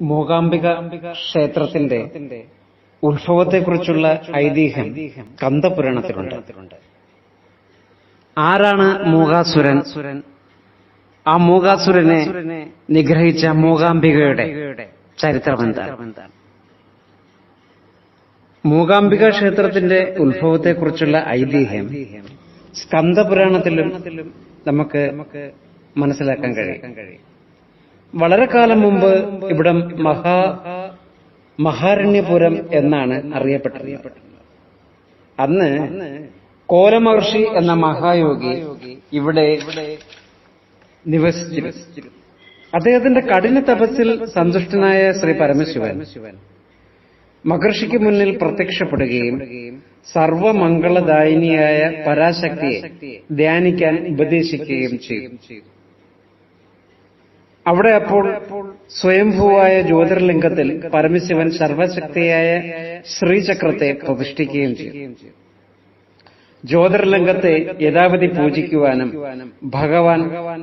മൂകാംബിക ക്ഷേത്രത്തിന്റെ ഉത്ഭവത്തെക്കുറിച്ചുള്ള ഐതിഹ്യം കന്ദപുരാണത്തിലുണ്ട്. ആരാണ് മൂകാസുരൻ? ആ മൂകാസുരനെ നിഗ്രഹിച്ച മൂകാംബികയുടെ ചരിത്രമെന്താണ്? മൂകാംബിക ക്ഷേത്രത്തിന്റെ ഉത്ഭവത്തെക്കുറിച്ചുള്ള ഐതിഹ്യം സ്കന്ദപുരാണത്തിലും നമുക്ക് മനസ്സിലാക്കാൻ കഴിയും. വളരെ കാലം മുമ്പ് ഇവിടം മഹാരണ്യപുരം എന്നാണ് അറിയപ്പെട്ടത്. അന്ന് കോലമഹർഷി എന്ന മഹായോഗി ഇവിടെ നിവസിച്ചിരുന്നു. അദ്ദേഹത്തിന്റെ കഠിന തപസ്സിൽ സന്തുഷ്ടനായ ശ്രീ പരമശിവൻ മഹർഷിക്ക് മുന്നിൽ പ്രത്യക്ഷപ്പെടുകയും സർവമംഗളദായിനിയായ പരാശക്തിയെ ധ്യാനിക്കാൻ ഉപദേശിക്കുകയും ചെയ്തു. അവിടെ അപ്പോൾ സ്വയംഭൂവായ ജ്യോതിർലിംഗത്തിൽ പരമശിവൻ സർവശക്തിയായ ശ്രീചക്രത്തെ പ്രതിഷ്ഠിക്കുകയും ചെയ്തു. ജ്യോതിർലിംഗത്തെ യഥാവധി പൂജിക്കുവാനും ഭഗവാൻ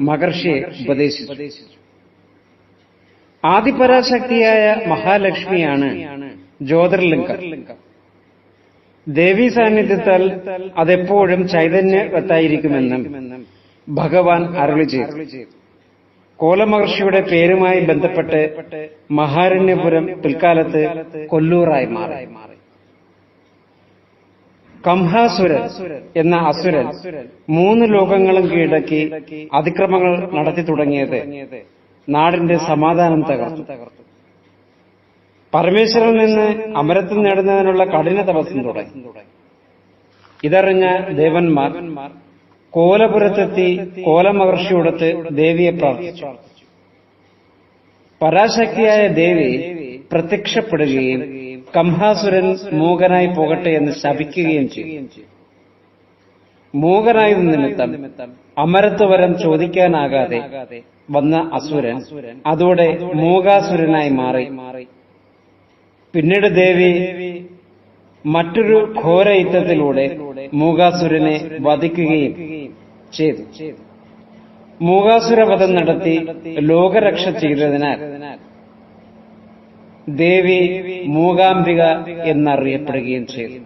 മഹർഷിയെ ഉപദേശിച്ചു. ആദിപരാശക്തിയായ മഹാലക്ഷ്മിയാണ് ജ്യോതിർലിംഗം. ദേവീ സാന്നിധ്യത്താൽ അതെപ്പോഴും ചൈതന്യവത്തായിരിക്കുമെന്നും ഭഗവാൻ അരുളി ചെയ്തു. കോലമഹർഷിയുടെ പേരുമായി ബന്ധപ്പെട്ട് മഹാരണ്യപുരം പിൽക്കാലത്ത് കൊല്ലൂറായി മാറി. കംഹാസുരൻ എന്ന അസുരൻ 3 ലോകങ്ങളും കീഴടക്കി അതിക്രമങ്ങൾ നടത്തി തുടങ്ങിയത് നാടിന്റെ സമാധാനം തകർത്തു. പരമേശ്വരനിൽ നിന്ന് അമരത്വം നേടുന്നതിനുള്ള കഠിന തപസ്സും തുടങ്ങി. ഇതറിഞ്ഞ ദേവന്മാർ കോലപുരത്തെത്തി കോലമഹർഷിയോടൊത്ത് ദേവിയെ പ്രാർത്ഥിച്ചു. പരാശക്തിയായ ദേവി പ്രത്യക്ഷപ്പെടുകയും കംഹാസുരൻ മൂകനായി പോകട്ടെ എന്ന് ശപിക്കുകയും ചെയ്തു. മൂകനായ നിമിത്തം അമരത്വവരം ചോദിക്കാനാകാതെ വന്ന അസുരൻ അതോടെ മൂകാസുരനായി മാറി. പിന്നീട് ദേവി മറ്റൊരു ഘോര യുദ്ധത്തിലൂടെ മൂകാസുരനെ വധിക്കുകയും ചെയ്തു. മൂകാസുരവധം നടത്തി ലോകരക്ഷ ചെയ്തതിനാൽ ദേവി മൂകാംബിക എന്നറിയപ്പെടുകയും ചെയ്തു.